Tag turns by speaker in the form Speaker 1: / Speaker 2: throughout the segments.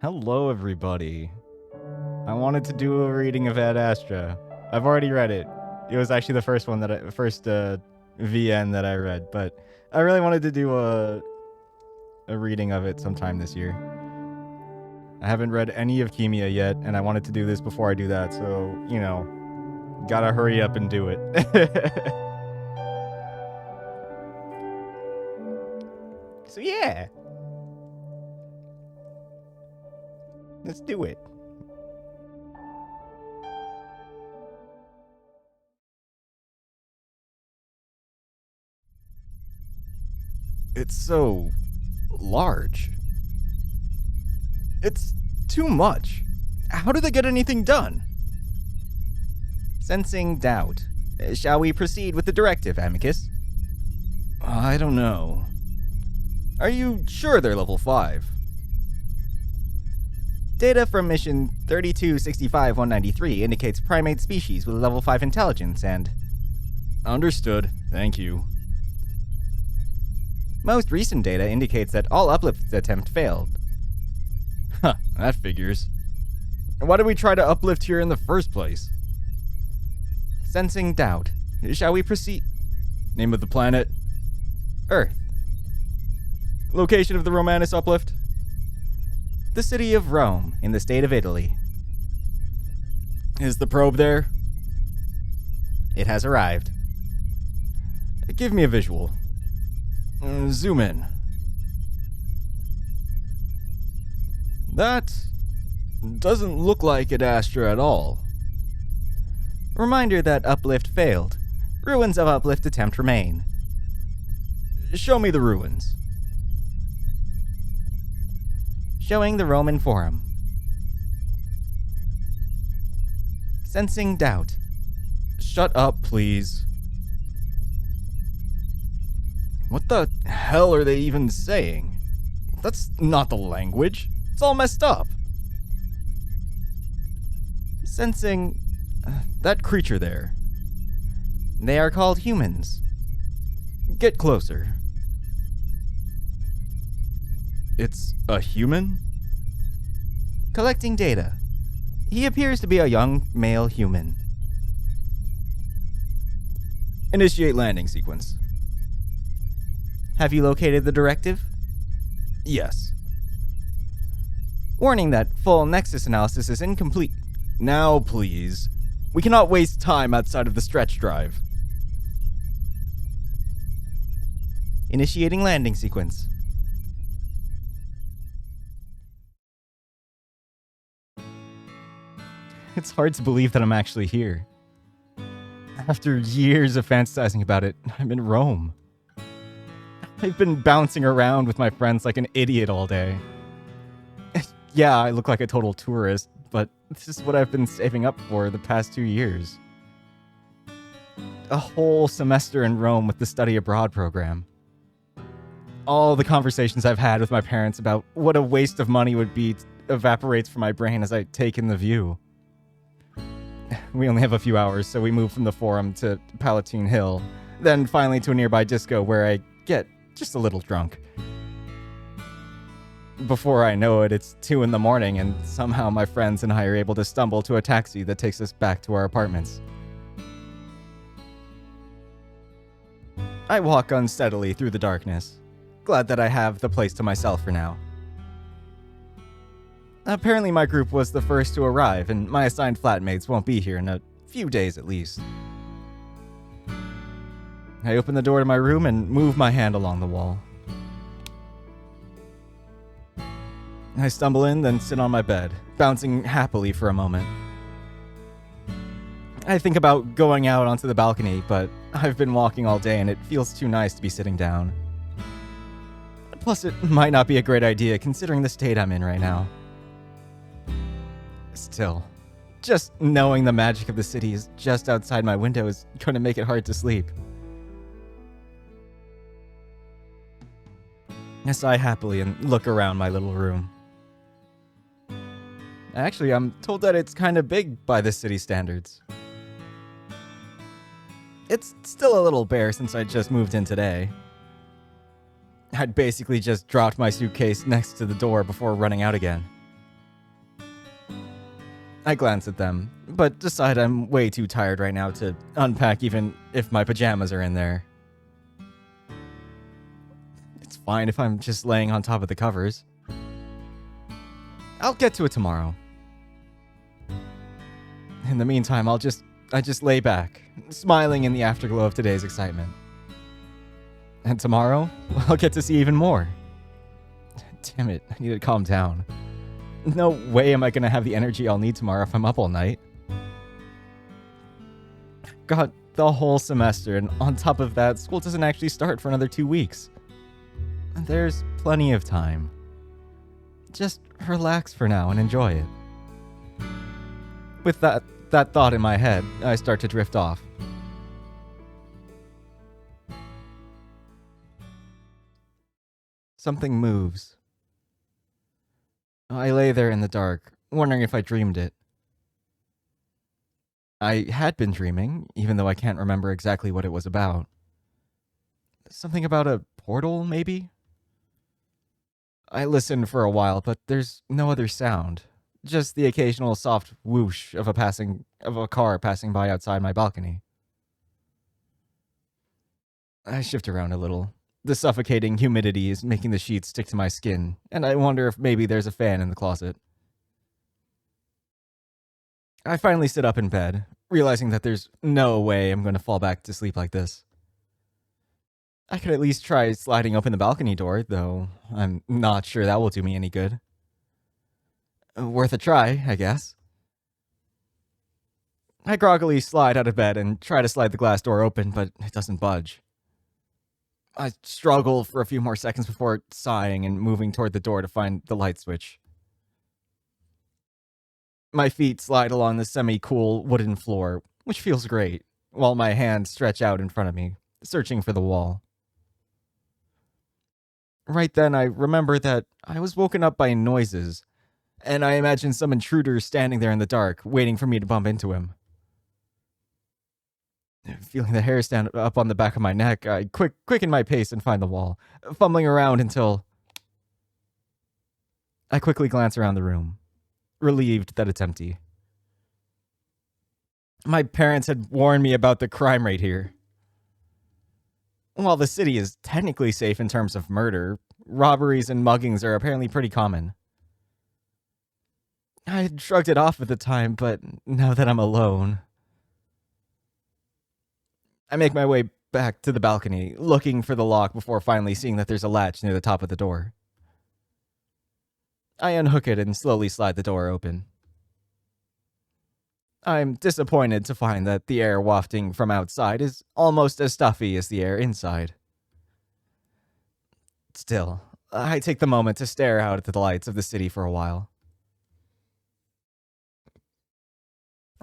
Speaker 1: Hello, everybody. I wanted to do a reading of Adastra. I've already read it. It was actually the first VN that I read, but I really wanted to do a reading of it sometime this year. I haven't read any of Kimia yet, and I wanted to do this before I do that, so, you know, gotta hurry up and do it. So yeah. Let's do it. It's so large. It's too much. How do they get anything done? Sensing doubt. Shall we proceed with the directive, Amicus? I don't know. Are you sure they're level 5? Data from mission 3265-193 indicates primate species with level 5 intelligence and... Understood. Thank you. Most recent data indicates that all uplift attempt failed. Huh, that figures. Why did we try to uplift here in the first place? Sensing doubt. Shall we proceed? Name of the planet? Earth. Location of the Romanus uplift? The city of Rome, in the state of Italy. Is the probe there? It has arrived. Give me a visual. Zoom in. That doesn't look like Adastra at all. Reminder that uplift failed. Ruins of uplift attempt remain. Show me the ruins. Showing the Roman Forum. Sensing doubt. Shut up, please. What the hell are they even saying? That's not the language. It's all messed up. Sensing that creature there. They are called humans. Get closer. It's a human? Collecting data. He appears to be a young male human. Initiate landing sequence. Have you located the directive? Yes. Warning that full nexus analysis is incomplete. Now, please. We cannot waste time outside of the stretch drive. Initiating landing sequence. It's hard to believe that I'm actually here. After years of fantasizing about it, I'm in Rome. I've been bouncing around with my friends like an idiot all day. Yeah, I look like a total tourist, but this is what I've been saving up for the past 2 years. A whole semester in Rome with the study abroad program. All the conversations I've had with my parents about what a waste of money would be evaporates from my brain as I take in the view. We only have a few hours, so we move from the Forum to Palatine Hill, then finally to a nearby disco where I get just a little drunk. Before I know it, it's 2 a.m, and somehow my friends and I are able to stumble to a taxi that takes us back to our apartments. I walk unsteadily through the darkness, glad that I have the place to myself for now. Apparently my group was the first to arrive, and my assigned flatmates won't be here in a few days at least. I open the door to my room and move my hand along the wall. I stumble in, then sit on my bed, bouncing happily for a moment. I think about going out onto the balcony, but I've been walking all day and it feels too nice to be sitting down. Plus, it might not be a great idea considering the state I'm in right now. Still, just knowing the magic of the city is just outside my window is going to make it hard to sleep. I sigh happily and look around my little room. Actually, I'm told that it's kind of big by the city standards. It's still a little bare since I just moved in today. I'd basically just dropped my suitcase next to the door before running out again. I glance at them, but decide I'm way too tired right now to unpack even if my pajamas are in there. It's fine if I'm just laying on top of the covers. I'll get to it tomorrow. In the meantime, I just lay back, smiling in the afterglow of today's excitement. And tomorrow, I'll get to see even more. Damn it, I need to calm down. No way am I gonna have the energy I'll need tomorrow if I'm up all night. Got the whole semester, and on top of that, school doesn't actually start for another 2 weeks. There's plenty of time. Just relax for now and enjoy it. With that thought in my head, I start to drift off. Something moves. I lay there in the dark, wondering if I dreamed it. I had been dreaming, even though I can't remember exactly what it was about. Something about a portal, maybe? I listened for a while, but there's no other sound. Just the occasional soft whoosh of a car passing by outside my balcony. I shift around a little. The suffocating humidity is making the sheets stick to my skin, and I wonder if maybe there's a fan in the closet. I finally sit up in bed, realizing that there's no way I'm going to fall back to sleep like this. I could at least try sliding open the balcony door, though I'm not sure that will do me any good. Worth a try, I guess. I groggily slide out of bed and try to slide the glass door open, but it doesn't budge. I struggle for a few more seconds before sighing and moving toward the door to find the light switch. My feet slide along the semi-cool wooden floor, which feels great, while my hands stretch out in front of me, searching for the wall. Right then, I remember that I was woken up by noises, and I imagine some intruder standing there in the dark, waiting for me to bump into him. Feeling the hair stand up on the back of my neck, I quicken my pace and find the wall, fumbling around until I quickly glance around the room, relieved that it's empty. My parents had warned me about the crime rate here. While the city is technically safe in terms of murder, robberies and muggings are apparently pretty common. I had shrugged it off at the time, but now that I'm alone, I make my way back to the balcony, looking for the lock before finally seeing that there's a latch near the top of the door. I unhook it and slowly slide the door open. I'm disappointed to find that the air wafting from outside is almost as stuffy as the air inside. Still, I take the moment to stare out at the lights of the city for a while.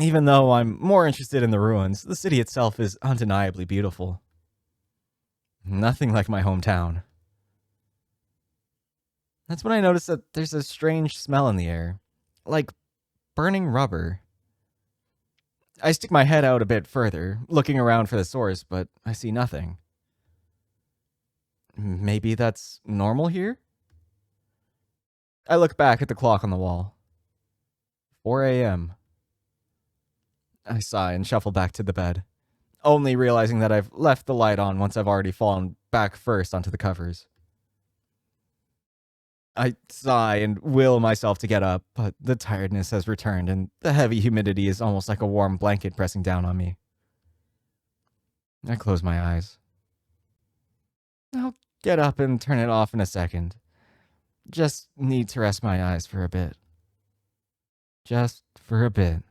Speaker 1: Even though I'm more interested in the ruins, the city itself is undeniably beautiful. Nothing like my hometown. That's when I notice that there's a strange smell in the air, like burning rubber. I stick my head out a bit further, looking around for the source, but I see nothing. Maybe that's normal here? I look back at the clock on the wall. 4 a.m. I sigh and shuffle back to the bed, only realizing that I've left the light on once I've already fallen back first onto the covers. I sigh and will myself to get up, but the tiredness has returned and the heavy humidity is almost like a warm blanket pressing down on me. I close my eyes. I'll get up and turn it off in a second. Just need to rest my eyes for a bit. Just for a bit.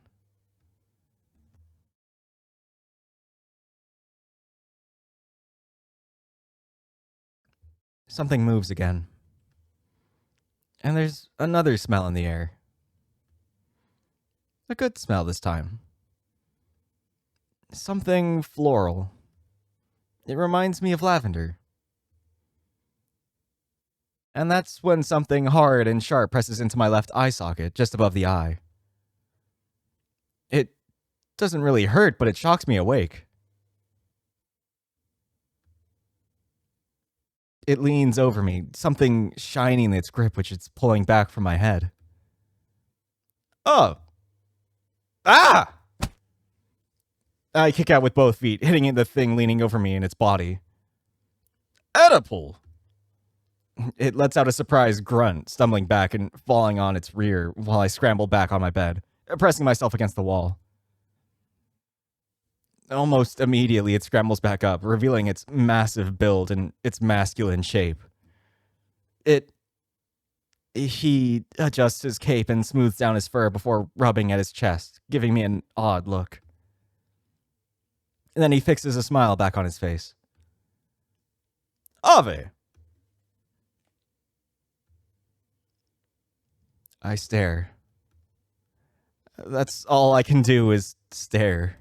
Speaker 1: Something moves again. And there's another smell in the air. A good smell this time. Something floral. It reminds me of lavender. And that's when something hard and sharp presses into my left eye socket, just above the eye. It doesn't really hurt, but it shocks me awake. It leans over me, something shiny in its grip which it's pulling back from my head. Oh! Ah! I kick out with both feet, hitting the thing leaning over me in its body. Oedipal! It lets out a surprised grunt, stumbling back and falling on its rear while I scramble back on my bed, pressing myself against the wall. Almost immediately, it scrambles back up, revealing its massive build and its masculine shape. He adjusts his cape and smooths down his fur before rubbing at his chest, giving me an odd look. And then he fixes a smile back on his face. Ave! I stare. That's all I can do is stare.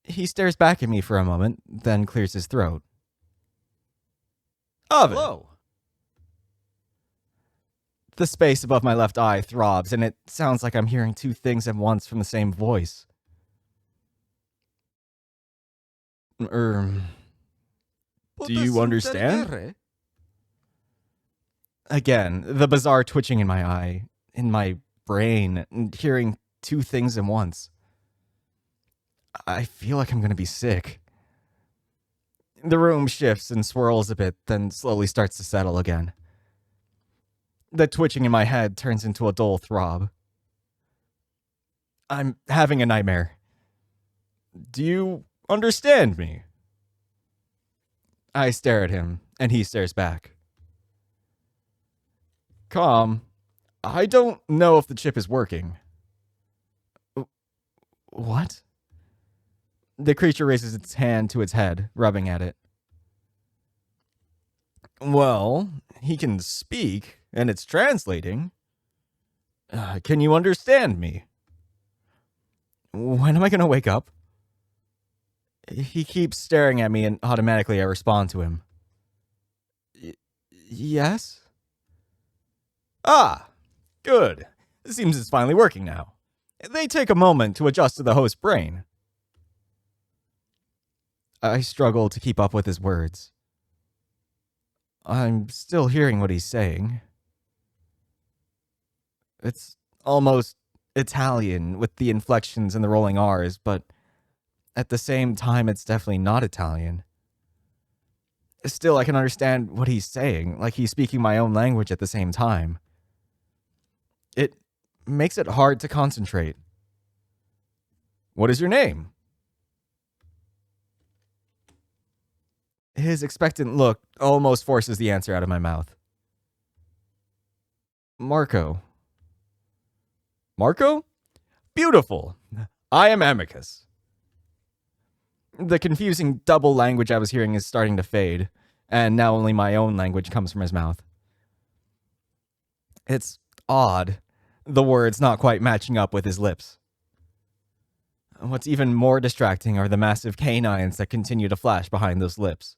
Speaker 1: He stares back at me for a moment, then clears his throat. Ave! Hello. The space above my left eye throbs, and it sounds like I'm hearing two things at once from the same voice. Do you understand? Again, the bizarre twitching in my eye, in my brain, and hearing two things at once. I feel like I'm gonna be sick. The room shifts and swirls a bit, then slowly starts to settle again. The twitching in my head turns into a dull throb. I'm having a nightmare. Do you understand me? I stare at him, and he stares back. Calm. I don't know if the chip is working. What? The creature raises its hand to its head, rubbing at it. Well, he can speak, and it's translating. Can you understand me? When am I going to wake up? He keeps staring at me, and automatically I respond to him. Yes? Ah, good. It seems it's finally working now. They take a moment to adjust to the host's brain. I struggle to keep up with his words. I'm still hearing what he's saying. It's almost Italian with the inflections and the rolling R's, but at the same time, it's definitely not Italian. Still, I can understand what he's saying, like he's speaking my own language at the same time. It makes it hard to concentrate. What is your name? His expectant look almost forces the answer out of my mouth. Marco. Marco? Beautiful. I am Amicus. The confusing double language I was hearing is starting to fade, and now only my own language comes from his mouth. It's odd, the words not quite matching up with his lips. What's even more distracting are the massive canines that continue to flash behind those lips.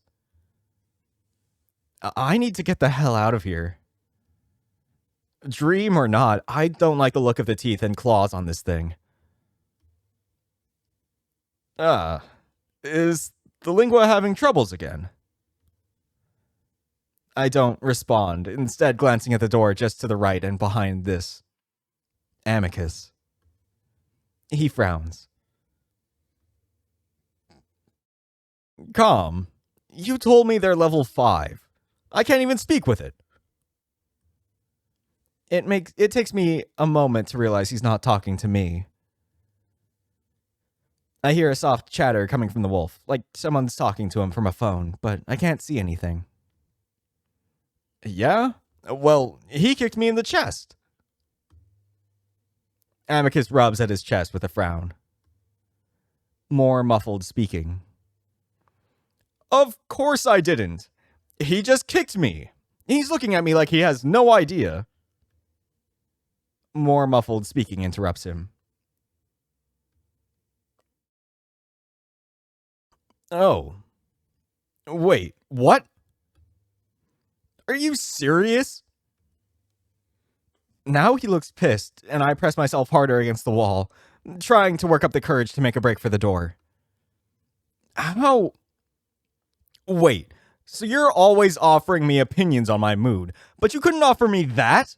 Speaker 1: I need to get the hell out of here. Dream or not, I don't like the look of the teeth and claws on this thing. Is the lingua having troubles again? I don't respond, instead glancing at the door just to the right and behind this. Amicus. He frowns. Calm. You told me they're level 5. I can't even speak with it. It takes me a moment to realize he's not talking to me. I hear a soft chatter coming from the wolf, like someone's talking to him from a phone, but I can't see anything. Yeah? Well, he kicked me in the chest. Amicus rubs at his chest with a frown. More muffled speaking. Of course I didn't. He just kicked me. He's looking at me like he has no idea. More muffled speaking interrupts him. Oh. Wait, what? Are you serious? Now he looks pissed, and I press myself harder against the wall, trying to work up the courage to make a break for the door. How? Wait, so you're always offering me opinions on my mood, but you couldn't offer me that?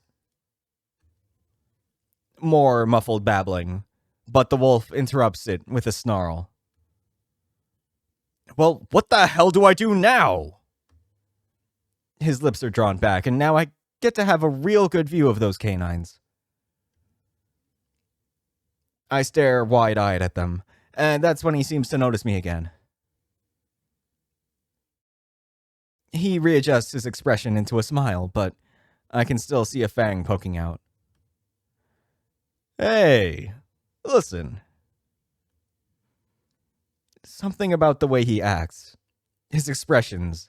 Speaker 1: More muffled babbling, but the wolf interrupts it with a snarl. Well, what the hell do I do now? His lips are drawn back, and now I get to have a real good view of those canines. I stare wide-eyed at them, and that's when he seems to notice me again. He readjusts his expression into a smile, but I can still see a fang poking out. Hey, listen. Something about the way he acts, his expressions,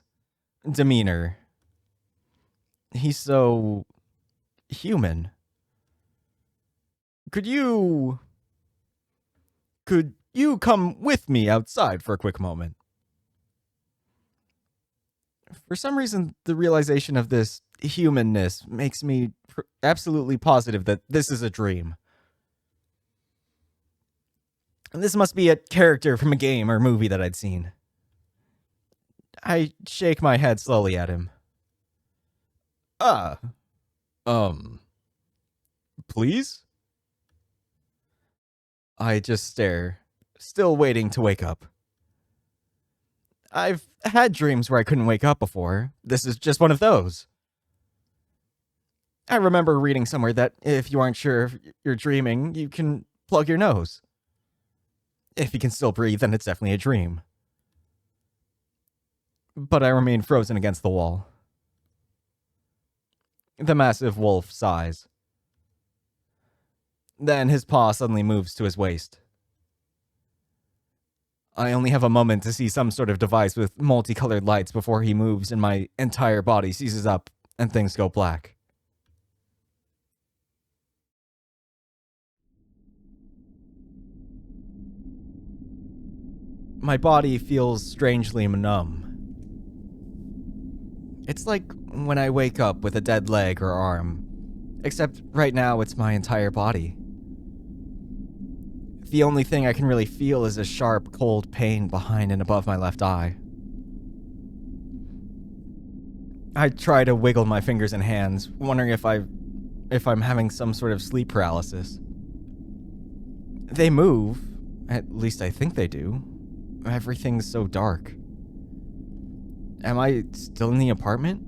Speaker 1: demeanor. He's so human. Could you come with me outside for a quick moment? For some reason, the realization of this humanness makes me absolutely positive that this is a dream. And this must be a character from a game or movie that I'd seen. I shake my head slowly at him. Please? I just stare, still waiting to wake up. I've had dreams where I couldn't wake up before. This is just one of those. I remember reading somewhere that if you aren't sure if you're dreaming, you can plug your nose. If you can still breathe, then it's definitely a dream. But I remain frozen against the wall. The massive wolf sighs. Then his paw suddenly moves to his waist. I only have a moment to see some sort of device with multicolored lights before he moves and my entire body seizes up and things go black. My body feels strangely numb. It's like when I wake up with a dead leg or arm, except right now it's my entire body. The only thing I can really feel is a sharp, cold pain behind and above my left eye. I try to wiggle my fingers and hands, wondering if I'm having some sort of sleep paralysis. They move, at least I think they do. Everything's so dark. Am I still in the apartment?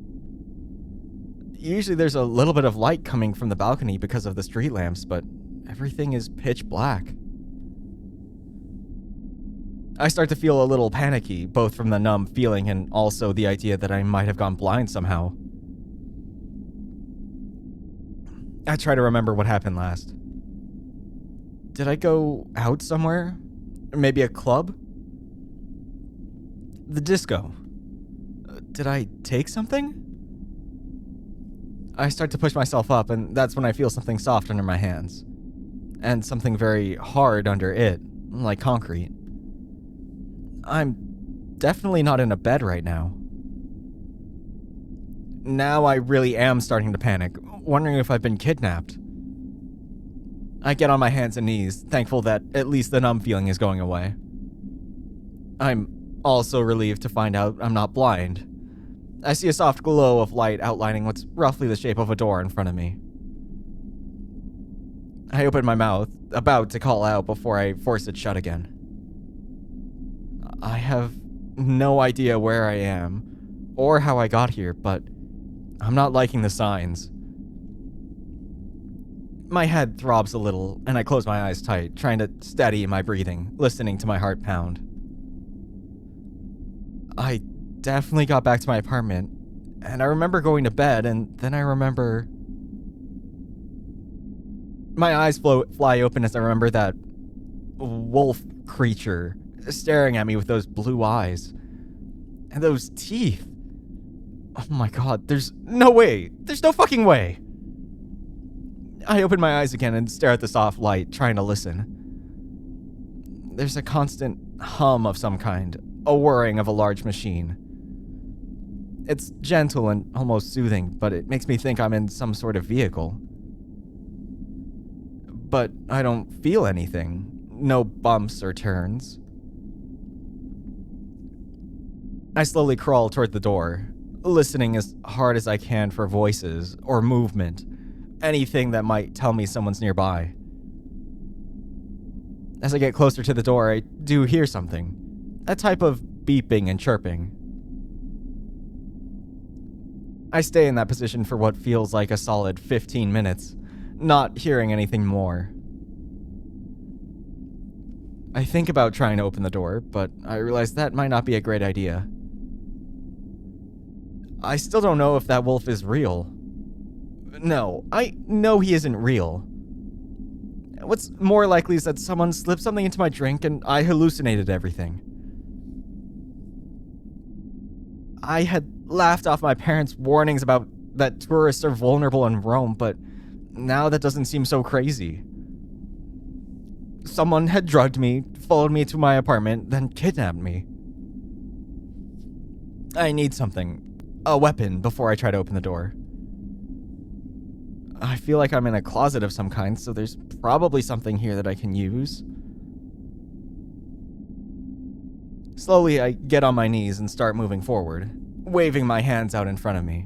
Speaker 1: Usually there's a little bit of light coming from the balcony because of the street lamps, but everything is pitch black. I start to feel a little panicky, both from the numb feeling and also the idea that I might have gone blind somehow. I try to remember what happened last. Did I go out somewhere? Maybe a club? The disco. Did I take something? I start to push myself up, and that's when I feel something soft under my hands. And something very hard under it, like concrete. I'm definitely not in a bed right now. Now I really am starting to panic, wondering if I've been kidnapped. I get on my hands and knees, thankful that at least the numb feeling is going away. I'm also relieved to find out I'm not blind. I see a soft glow of light outlining what's roughly the shape of a door in front of me. I open my mouth, about to call out before I force it shut again. I have no idea where I am, or how I got here, but I'm not liking the signs. My head throbs a little, and I close my eyes tight, trying to steady my breathing, listening to my heart pound. I definitely got back to my apartment, and I remember going to bed, and then I remember... My eyes fly open as I remember that wolf creature staring at me with those blue eyes. And those teeth. Oh my god, there's no way. There's no fucking way. I open my eyes again and stare at the soft light, trying to listen. There's a constant hum of some kind, a whirring of a large machine. It's gentle and almost soothing, but it makes me think I'm in some sort of vehicle. But I don't feel anything. No bumps or turns. I slowly crawl toward the door, listening as hard as I can for voices or movement, anything that might tell me someone's nearby. As I get closer to the door, I do hear something. A type of beeping and chirping. I stay in that position for what feels like a solid 15 minutes, not hearing anything more. I think about trying to open the door, but I realize that might not be a great idea. I still don't know if that wolf is real. No, I know he isn't real. What's more likely is that someone slipped something into my drink and I hallucinated everything. I had laughed off my parents' warnings about that tourists are vulnerable in Rome, but now that doesn't seem so crazy. Someone had drugged me, followed me to my apartment, then kidnapped me. I need something. A weapon before I try to open the door. I feel like I'm in a closet of some kind, so there's probably something here that I can use. Slowly, I get on my knees and start moving forward, waving my hands out in front of me.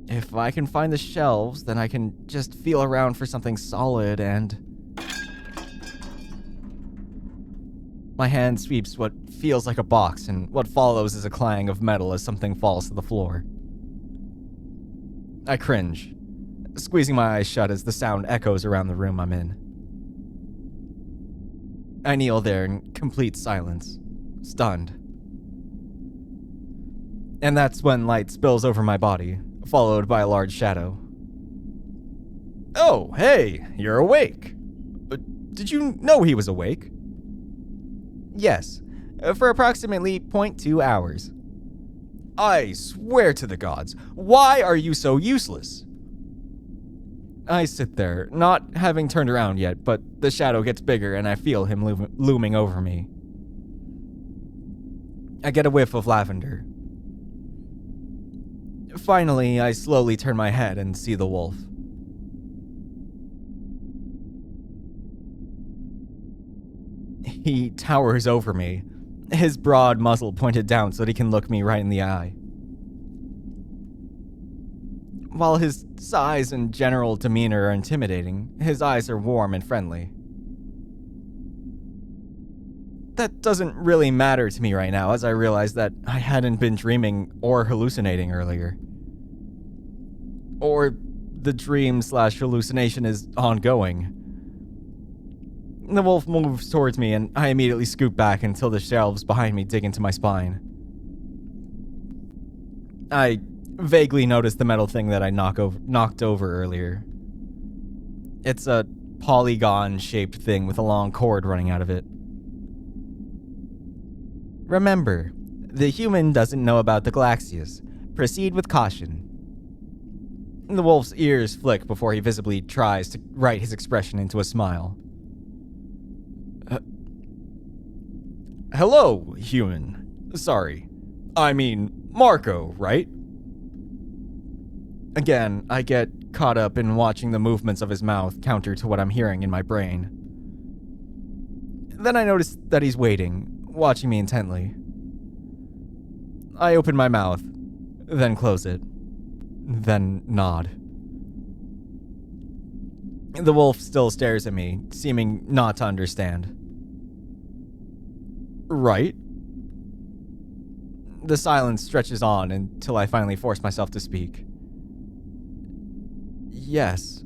Speaker 1: If I can find the shelves, then I can just feel around for something solid and... My hand sweeps what feels like a box, and what follows is a clang of metal as something falls to the floor. I cringe, squeezing my eyes shut as the sound echoes around the room I'm in. I kneel there in complete silence, stunned. And that's when light spills over my body, followed by a large shadow. Oh, hey, you're awake. Did you know he was awake? Yes, for approximately 0.2 hours. I swear to the gods, why are you so useless? I sit there, not having turned around yet, but the shadow gets bigger and I feel him looming over me. I get a whiff of lavender. Finally, I slowly turn my head and see the wolf. He towers over me, his broad muzzle pointed down so that he can look me right in the eye. While his size and general demeanor are intimidating, his eyes are warm and friendly. That doesn't really matter to me right now, as I realize that I hadn't been dreaming or hallucinating earlier. Or the dream/hallucination is ongoing. The wolf moves towards me, and I immediately scoot back until the shelves behind me dig into my spine. I vaguely notice the metal thing that I knocked over earlier. It's a polygon-shaped thing with a long cord running out of it. Remember, the human doesn't know about the Galaxias. Proceed with caution. The wolf's ears flick before he visibly tries to write his expression into a smile. Hello, human. Sorry. I mean, Marco, right? Again, I get caught up in watching the movements of his mouth counter to what I'm hearing in my brain. Then I notice that he's waiting, watching me intently. I open my mouth, then close it, then nod. The wolf still stares at me, seeming not to understand. Right? The silence stretches on until I finally force myself to speak. Yes.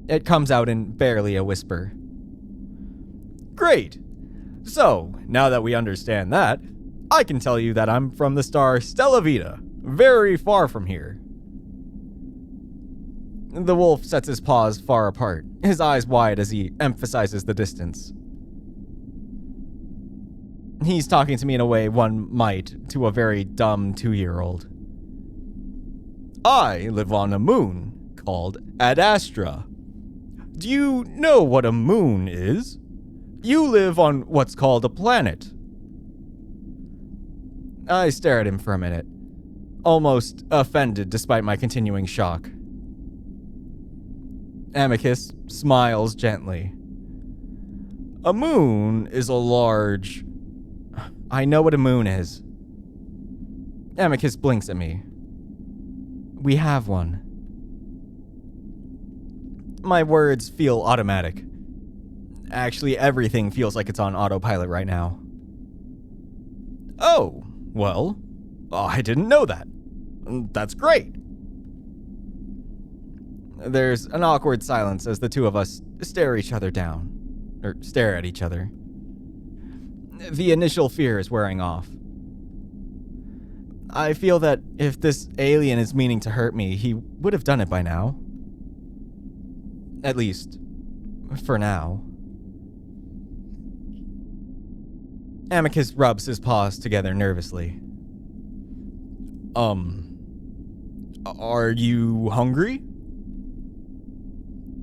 Speaker 1: It comes out in barely a whisper. Great! So, now that we understand that, I can tell you that I'm from the star Stella Vita, very far from here. The wolf sets his paws far apart, his eyes wide as he emphasizes the distance. He's talking to me in a way one might to a very dumb 2-year-old. I live on a moon called Adastra. Do you know what a moon is? You live on what's called a planet. I stare at him for a minute, almost offended despite my continuing shock. Amicus smiles gently. A moon is a large... I know what a moon is. Amicus blinks at me. We have one. My words feel automatic. Actually, everything feels like it's on autopilot right now. Oh, well, I didn't know that. That's great. There's an awkward silence as the two of us stare at each other. The initial fear is wearing off. I feel that if this alien is meaning to hurt me, he would have done it by now. At least, for now. Amicus rubs his paws together nervously. Are you hungry?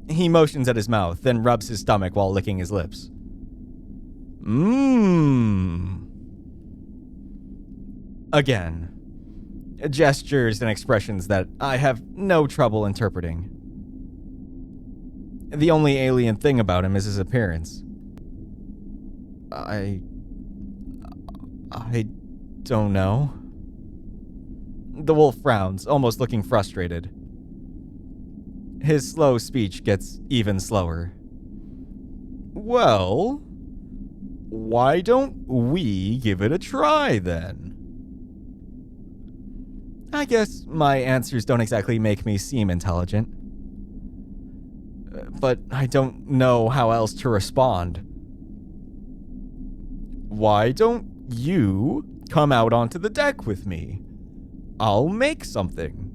Speaker 1: He motions at his mouth, then rubs his stomach while licking his lips. Again. Gestures and expressions that I have no trouble interpreting. The only alien thing about him is his appearance. I don't know. The wolf frowns, almost looking frustrated. His slow speech gets even slower. Well, why don't we give it a try then? I guess my answers don't exactly make me seem intelligent. But I don't know how else to respond. Why don't you come out onto the deck with me? I'll make something.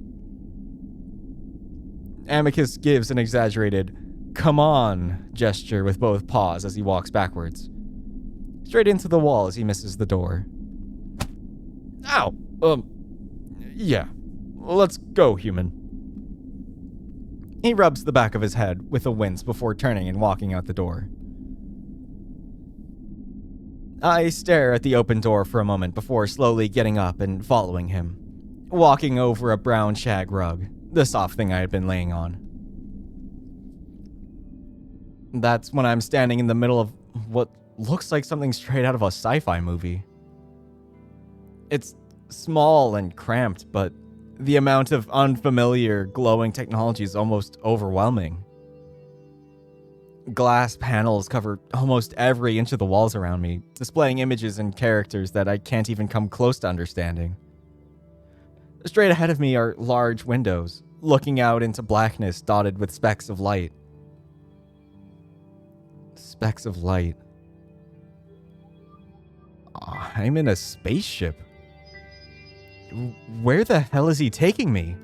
Speaker 1: Amicus gives an exaggerated, come on gesture with both paws as he walks backwards. Straight into the wall as he misses the door. Ow! Yeah. Let's go, human. He rubs the back of his head with a wince before turning and walking out the door. I stare at the open door for a moment before slowly getting up and following him, walking over a brown shag rug, the soft thing I had been laying on. That's when I'm standing in the middle of what looks like something straight out of a sci-fi movie. It's small and cramped, but the amount of unfamiliar, glowing technology is almost overwhelming. Glass panels cover almost every inch of the walls around me, displaying images and characters that I can't even come close to understanding. Straight ahead of me are large windows, looking out into blackness dotted with specks of light. Specks of light. I'm in a spaceship. Where the hell is he taking me?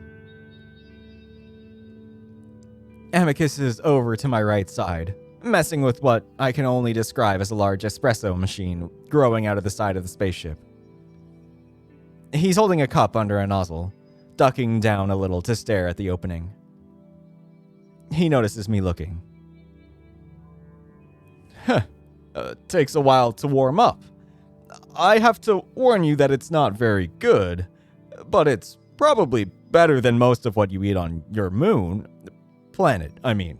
Speaker 1: Amicus is over to my right side, messing with what I can only describe as a large espresso machine growing out of the side of the spaceship. He's holding a cup under a nozzle, ducking down a little to stare at the opening. He notices me looking. Takes a while to warm up. I have to warn you that it's not very good, but it's probably better than most of what you eat on your planet, I mean.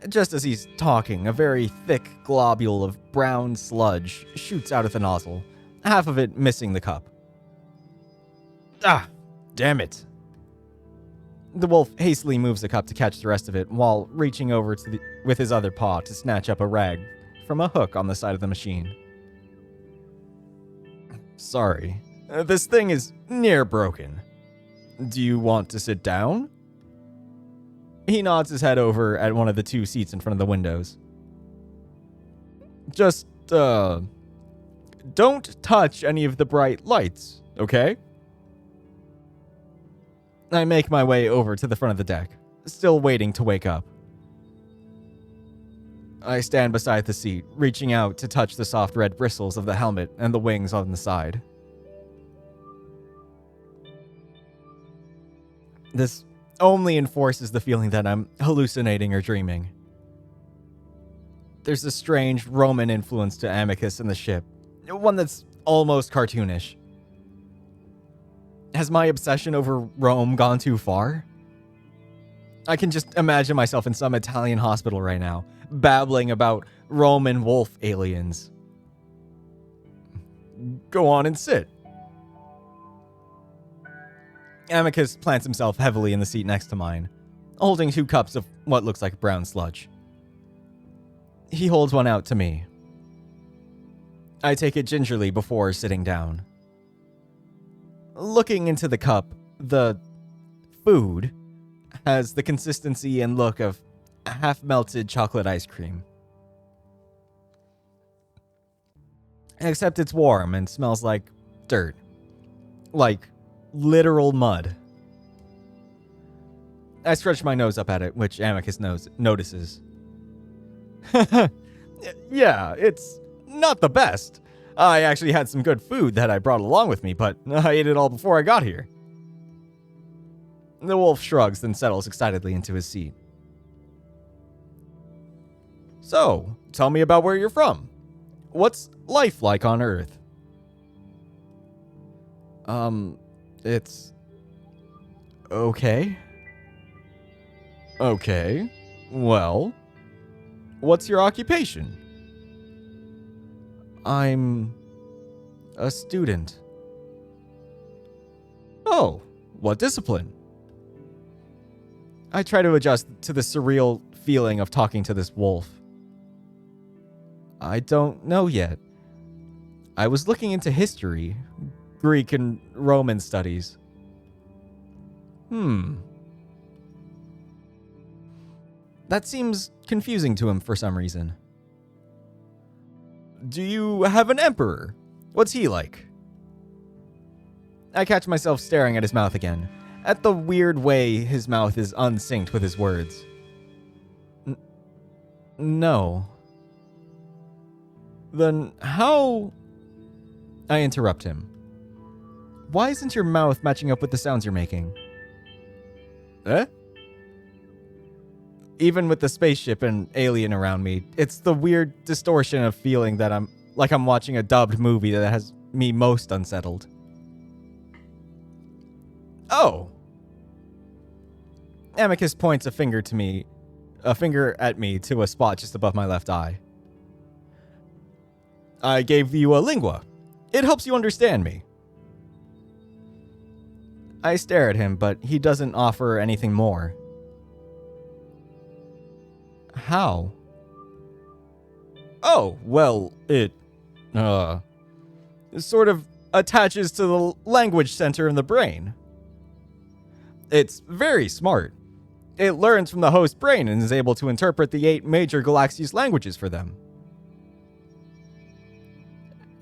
Speaker 1: Just as he's talking, a very thick globule of brown sludge shoots out of the nozzle, half of it missing the cup. Ah, damn it. The wolf hastily moves the cup to catch the rest of it while reaching over with his other paw to snatch up a rag from a hook on the side of the machine. Sorry, this thing is near broken. Do you want to sit down? He nods his head over at one of the two seats in front of the windows. Just, don't touch any of the bright lights, okay? I make my way over to the front of the deck, still waiting to wake up. I stand beside the seat, reaching out to touch the soft red bristles of the helmet and the wings on the side. This only enforces the feeling that I'm hallucinating or dreaming. There's a strange Roman influence to Amicus in the ship, one that's almost cartoonish. Has my obsession over Rome gone too far? I can just imagine myself in some Italian hospital right now, babbling about Roman wolf aliens. Go on and sit. Amicus plants himself heavily in the seat next to mine, holding 2 cups of what looks like brown sludge. He holds one out to me. I take it gingerly before sitting down. Looking into the cup, the food has the consistency and look of half-melted chocolate ice cream. Except it's warm and smells like dirt. Like literal mud. I stretch my nose up at it, which Amicus notices. Yeah, it's not the best. I actually had some good food that I brought along with me, but I ate it all before I got here. The wolf shrugs, then settles excitedly into his seat. So, tell me about where you're from. What's life like on Earth? It's... okay. Okay. Well, what's your occupation? I'm a student. Oh, what discipline? I try to adjust to the surreal feeling of talking to this wolf. I don't know yet. I was looking into history, Greek and Roman studies. That seems confusing to him for some reason. Do you have an emperor? What's he like? I catch myself staring at his mouth again, at the weird way his mouth is unsynced with his words. No. Then how... I interrupt him. Why isn't your mouth matching up with the sounds you're making? Eh? Even with the spaceship and alien around me, it's the weird distortion of feeling that I'm watching a dubbed movie that has me most unsettled. Oh. Amicus points a finger at me to a spot just above my left eye. I gave you a lingua. It helps you understand me. I stare at him, but he doesn't offer anything more. How? Oh, well, it sort of attaches to the language center in the brain. It's very smart. It learns from the host brain and is able to interpret the 8 major galaxies' languages for them.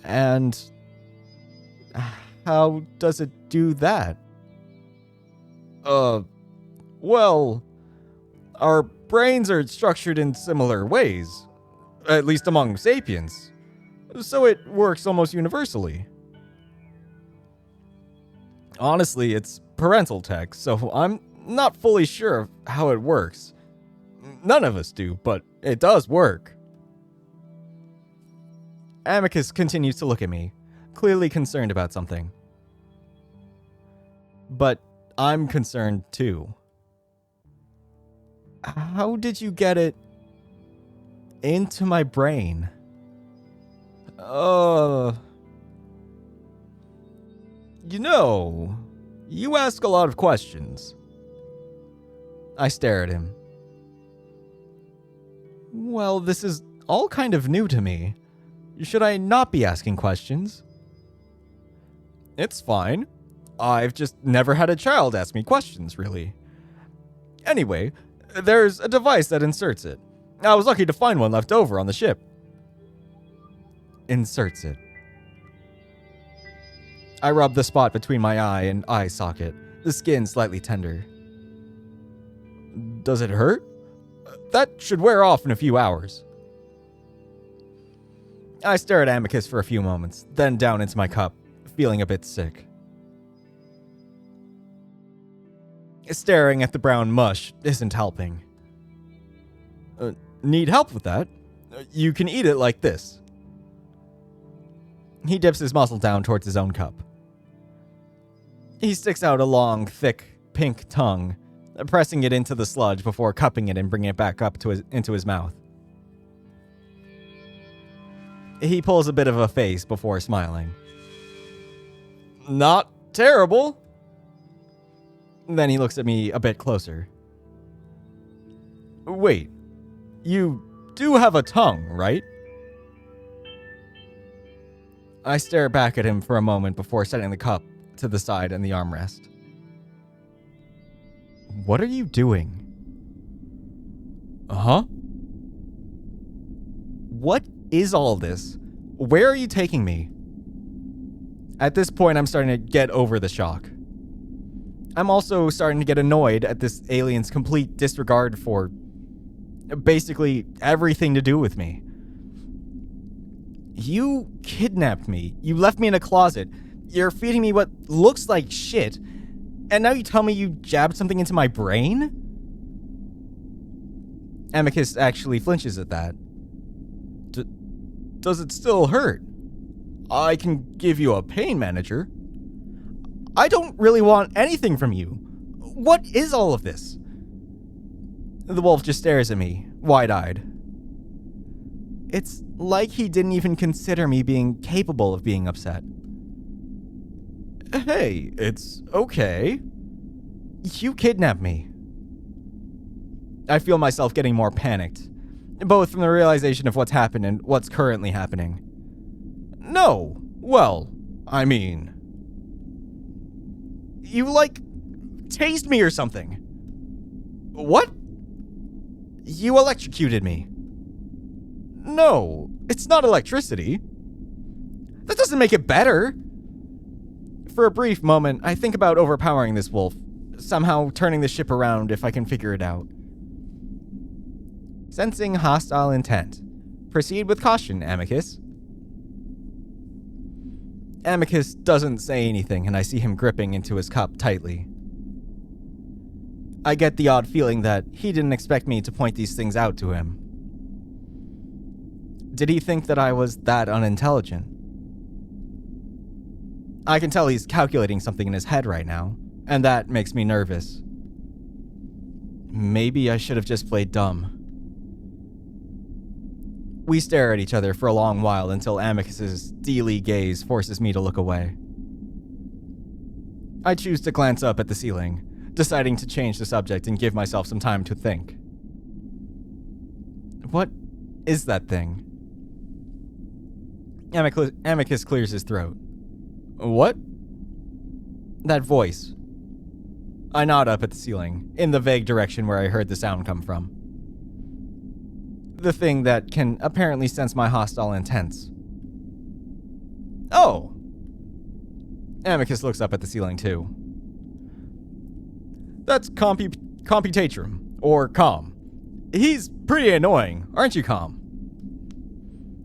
Speaker 1: And how does it do that? Well, our brains are structured in similar ways, at least among sapiens, so it works almost universally. Honestly, it's parental tech, so I'm not fully sure of how it works. None of us do, but it does work. Amicus continues to look at me, clearly concerned about something. But I'm concerned too. How did you get it into my brain? You ask a lot of questions. I stare at him. Well, this is all kind of new to me. Should I not be asking questions? It's fine. I've just never had a child ask me questions, really. Anyway, there's a device that inserts it. I was lucky to find one left over on the ship. Inserts it. I rub the spot between my eye and eye socket, the skin slightly tender. Does it hurt? That should wear off in a few hours. I stare at Amicus for a few moments, then down into my cup, feeling a bit sick. Staring at the brown mush isn't helping. Need help with that? You can eat it like this. He dips his muzzle down towards his own cup. He sticks out a long, thick, pink tongue, pressing it into the sludge before cupping it and bringing it back up into his mouth. He pulls a bit of a face before smiling. Not terrible. Then he looks at me a bit closer. Wait, you do have a tongue, right? I stare back at him for a moment before setting the cup to the side and the armrest. What are you doing? Huh? What is all this? Where are you taking me? At this point, I'm starting to get over the shock. I'm also starting to get annoyed at this alien's complete disregard for basically everything to do with me. You kidnapped me. You left me in a closet. You're feeding me what looks like shit. And now you tell me you jabbed something into my brain? Amicus actually flinches at that. Does it still hurt? I can give you a pain manager. I don't really want anything from you. What is all of this? The wolf just stares at me, wide-eyed. It's like he didn't even consider me being capable of being upset. Hey, it's okay. You kidnapped me. I feel myself getting more panicked, both from the realization of what's happened and what's currently happening. No, well, I mean... You, tased me or something. What? You electrocuted me. No, it's not electricity. That doesn't make it better. For a brief moment, I think about overpowering this wolf, somehow turning the ship around if I can figure it out. Sensing hostile intent. Proceed with caution, Amicus. Amicus doesn't say anything, and I see him gripping into his cup tightly. I get the odd feeling that he didn't expect me to point these things out to him. Did he think that I was that unintelligent? I can tell he's calculating something in his head right now, and that makes me nervous. Maybe I should have just played dumb. We stare at each other for a long while until Amicus's steely gaze forces me to look away. I choose to glance up at the ceiling, deciding to change the subject and give myself some time to think. What is that thing? Amicus clears his throat. What? That voice. I nod up at the ceiling, in the vague direction where I heard the sound come from. The thing that can apparently sense my hostile intents. Oh! Amicus looks up at the ceiling too. That's Computatrum, or Com. He's pretty annoying, aren't you, Com?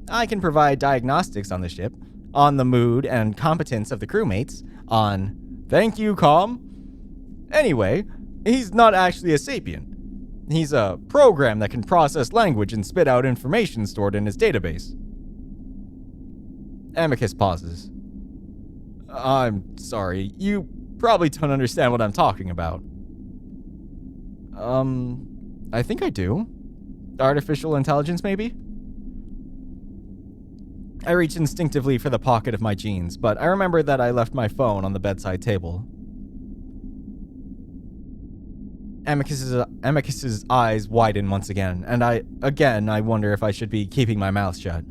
Speaker 1: I can provide diagnostics on the ship, on the mood and competence of the crewmates, on thank you, Com. Anyway, he's not actually a sapient. He's a program that can process language and spit out information stored in his database. Amicus pauses. I'm sorry, you probably don't understand what I'm talking about. I think I do. Artificial intelligence, maybe? I reach instinctively for the pocket of my jeans, but I remember that I left my phone on the bedside table. Amicus's eyes widen once again, and I wonder if I should be keeping my mouth shut.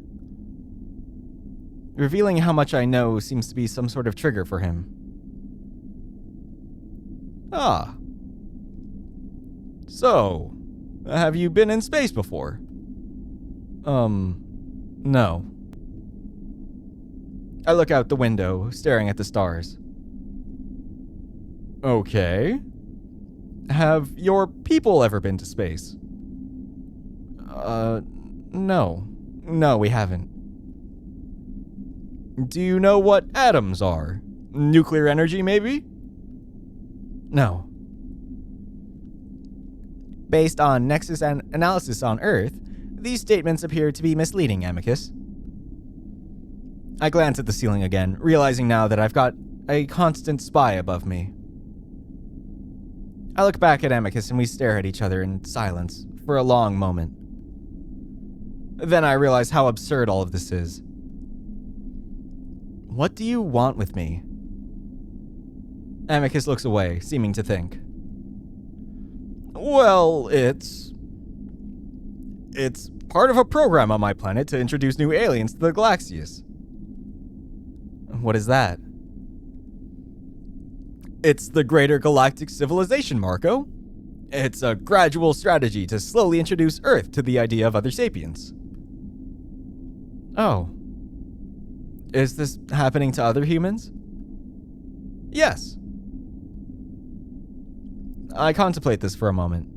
Speaker 1: Revealing how much I know seems to be some sort of trigger for him. Ah. So, have you been in space before? No. I look out the window, staring at the stars. Okay. Have your people ever been to space? No. No, we haven't. Do you know what atoms are? Nuclear energy, maybe? No. Based on Nexus analysis on Earth, these statements appear to be misleading, Amicus. I glance at the ceiling again, realizing now that I've got a constant spy above me. I look back at Amicus and we stare at each other in silence for a long moment. Then I realize how absurd all of this is. What do you want with me? Amicus looks away, seeming to think. Well, it's part of a program on my planet to introduce new aliens to the Galaxius. What is that? It's the Greater Galactic Civilization, Marco. It's a gradual strategy to slowly introduce Earth to the idea of other sapiens. Oh. Is this happening to other humans? Yes. I contemplate this for a moment.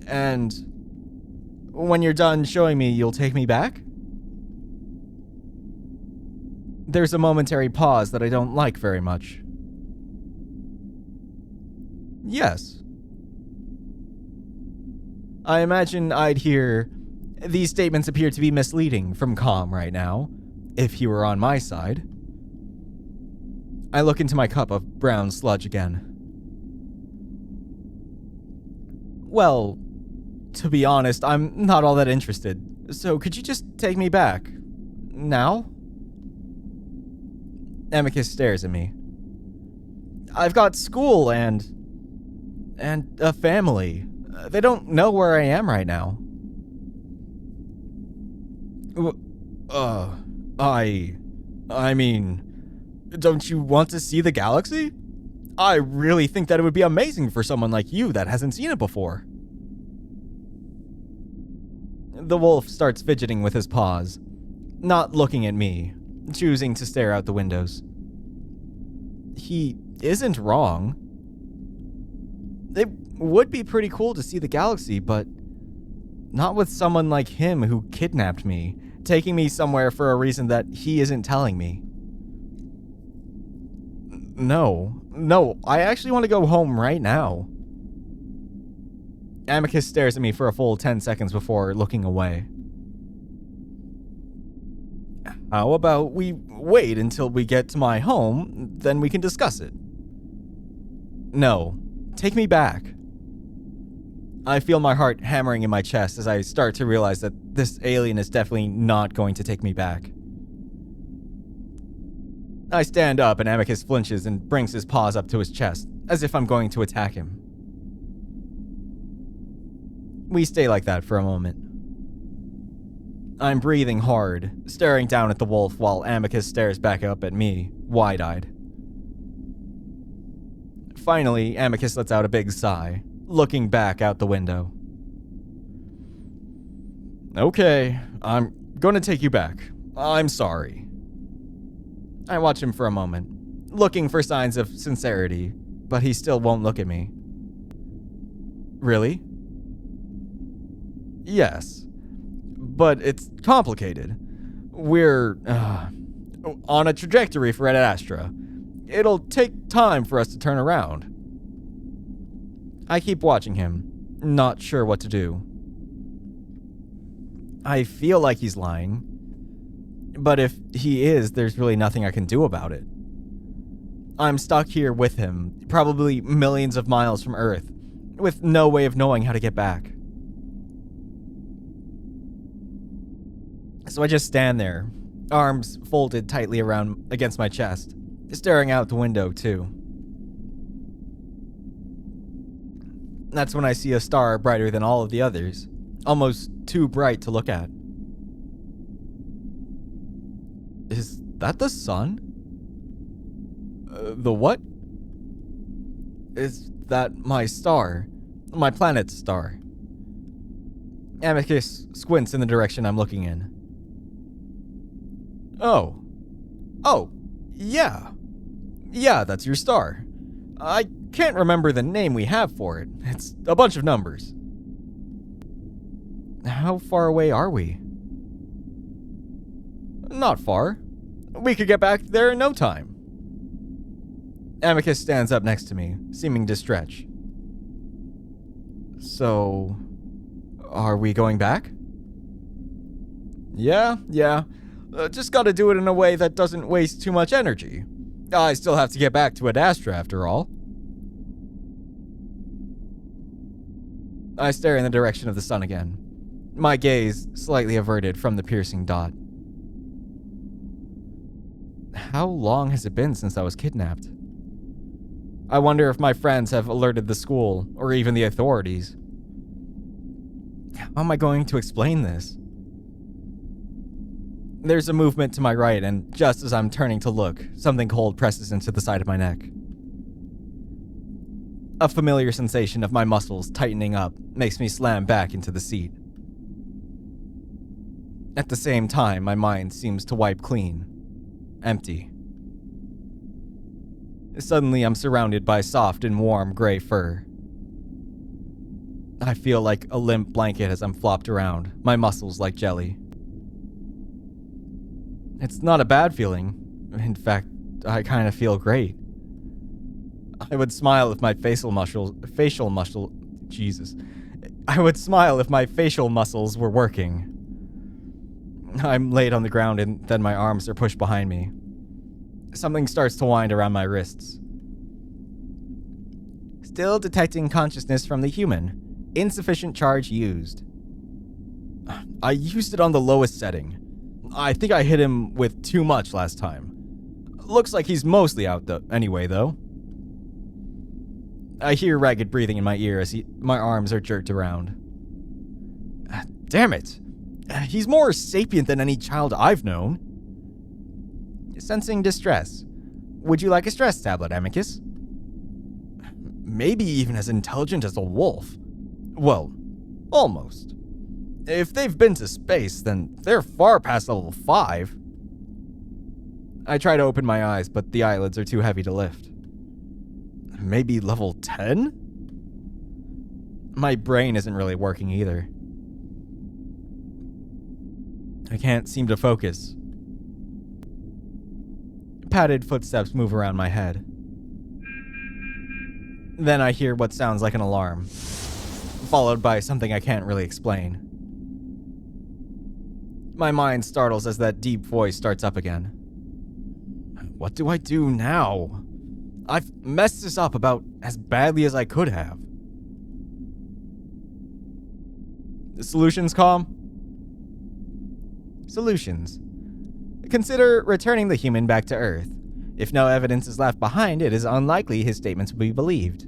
Speaker 1: And when you're done showing me, you'll take me back? There's a momentary pause that I don't like very much. Yes. I imagine I'd hear, "These statements appear to be misleading" from Calm right now, if he were on my side. I look into my cup of brown sludge again. Well, to be honest, I'm not all that interested, so could you just take me back? Now? Amicus stares at me. I've got school and a family. They don't know where I am right now. I mean, don't you want to see the galaxy? I really think that it would be amazing for someone like you that hasn't seen it before. The wolf starts fidgeting with his paws, not looking at me, choosing to stare out the windows. He isn't wrong. It would be pretty cool to see the galaxy, but not with someone like him who kidnapped me, taking me somewhere for a reason that he isn't telling me. No, I actually want to go home right now. Amicus stares at me for a full 10 seconds before looking away. How about we wait until we get to my home, then we can discuss it? No, take me back. I feel my heart hammering in my chest as I start to realize that this alien is definitely not going to take me back. I stand up and Amicus flinches and brings his paws up to his chest, as if I'm going to attack him. We stay like that for a moment. I'm breathing hard, staring down at the wolf while Amicus stares back up at me, wide-eyed. Finally, Amicus lets out a big sigh, looking back out the window. Okay, I'm going to take you back. I'm sorry. I watch him for a moment, looking for signs of sincerity, but he still won't look at me. Really? Yes. But it's complicated. We're on a trajectory for Adastra. It'll take time for us to turn around. I keep watching him, not sure what to do. I feel like he's lying, but if he is, there's really nothing I can do about it. I'm stuck here with him, probably millions of miles from Earth, with no way of knowing how to get back. So I just stand there, arms folded tightly around against my chest, staring out the window too. That's when I see a star brighter than all of the others, almost too bright to look at. Is that the sun? The what? Is that my star? My planet's star? Amicus squints in the direction I'm looking in. Oh, yeah. Yeah, that's your star. I can't remember the name we have for it. It's a bunch of numbers. How far away are we? Not far. We could get back there in no time. Amicus stands up next to me, seeming to stretch. So, are we going back? Yeah. Just gotta do it in a way that doesn't waste too much energy. I still have to get back to Adastra after all. I stare in the direction of the sun again, my gaze slightly averted from the piercing dot. How long has it been since I was kidnapped? I wonder if my friends have alerted the school, or even the authorities. How am I going to explain this? There's a movement to my right, and just as I'm turning to look, something cold presses into the side of my neck. A familiar sensation of my muscles tightening up makes me slam back into the seat. At the same time, my mind seems to wipe clean. Empty. Suddenly, I'm surrounded by soft and warm gray fur. I feel like a limp blanket as I'm flopped around, my muscles like jelly. It's not a bad feeling. In fact, I kind of feel great. I would smile if my I would smile if my facial muscles were working. I'm laid on the ground and then my arms are pushed behind me. Something starts to wind around my wrists. Still detecting consciousness from the human. Insufficient charge used. I used it on the lowest setting. I think I hit him with too much last time. Looks like he's mostly out anyway, though. I hear ragged breathing in my ear as my arms are jerked around. Damn it! He's more sapient than any child I've known. Sensing distress. Would you like a stress tablet, Amicus? Maybe even as intelligent as a wolf. Well, almost. If they've been to space, then they're far past level 5. I try to open my eyes, but the eyelids are too heavy to lift. Maybe level 10? My brain isn't really working either. I can't seem to focus. Padded footsteps move around my head. Then I hear what sounds like an alarm, followed by something I can't really explain. My mind startles as that deep voice starts up again. What do I do now? I've messed this up about as badly as I could have. Solutions, Com? Solutions. Consider returning the human back to Earth. If no evidence is left behind, it is unlikely his statements will be believed.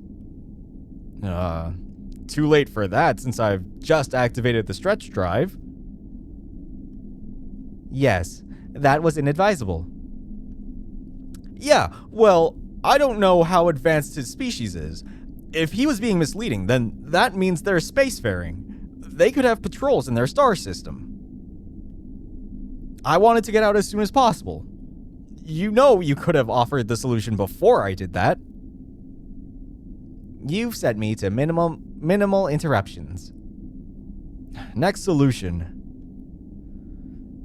Speaker 1: Too late for that since I've just activated the stretch drive. Yes, that was inadvisable. Yeah, well, I don't know how advanced his species is. If he was being misleading, then that means they're spacefaring. They could have patrols in their star system. I wanted to get out as soon as possible. You know you could have offered the solution before I did that. You've set me to minimal interruptions. Next solution.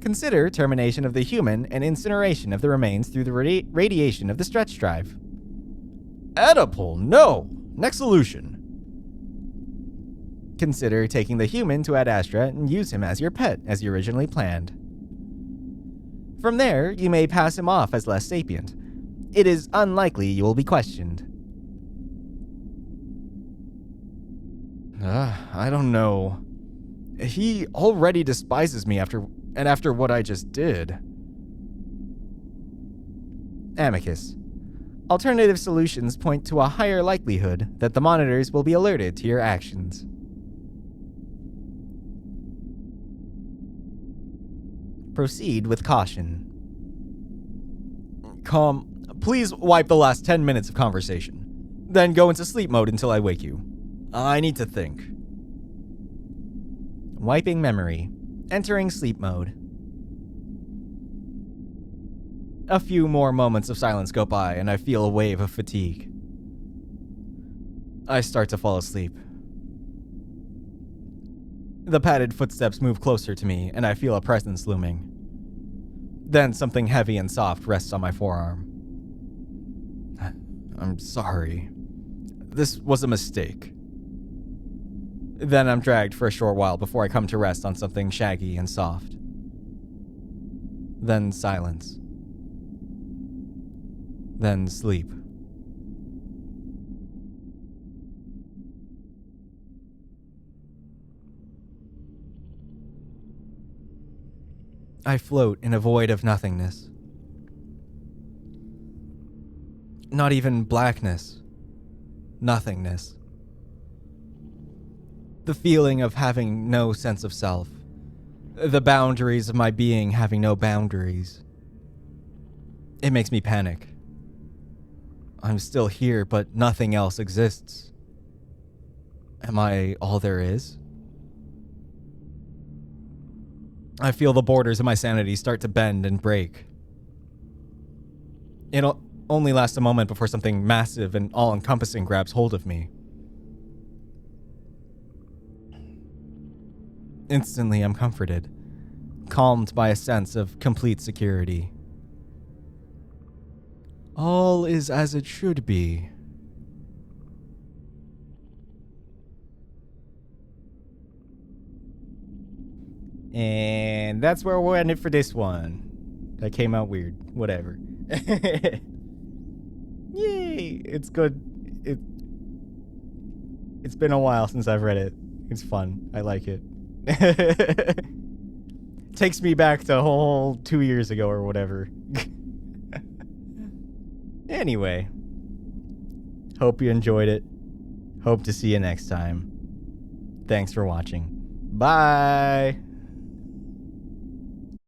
Speaker 1: Consider termination of the human and incineration of the remains through the radiation of the stretch drive. Oedipal, no! Next solution. Consider taking the human to Adastra and use him as your pet, as you originally planned. From there, you may pass him off as less sapient. It is unlikely you will be questioned. I don't know. He already despises me after what I just did. Amicus. Alternative solutions point to a higher likelihood that the monitors will be alerted to your actions. Proceed with caution. Com, please wipe the last 10 minutes of conversation. Then go into sleep mode until I wake you. I need to think. Wiping memory. Entering sleep mode. A few more moments of silence go by, and I feel a wave of fatigue. I start to fall asleep. The padded footsteps move closer to me, and I feel a presence looming. Then something heavy and soft rests on my forearm. I'm sorry. This was a mistake. Then I'm dragged for a short while before I come to rest on something shaggy and soft. Then silence. Then sleep. I float in a void of nothingness. Not even blackness, nothingness. The feeling of having no sense of self. The boundaries of my being having no boundaries. It makes me panic. I'm still here, but nothing else exists. Am I all there is? I feel the borders of my sanity start to bend and break. It'll only last a moment before something massive and all-encompassing grabs hold of me. Instantly, I'm comforted, calmed by a sense of complete security. All is as it should be. And that's where we'll end it for this one. That came out weird. Whatever. Yay! It's good. It's been a while since I've read it. It's fun. I like it. Takes me back to a whole 2 years ago or whatever. Anyway. Hope you enjoyed it. Hope to see you next time. Thanks for watching. Bye!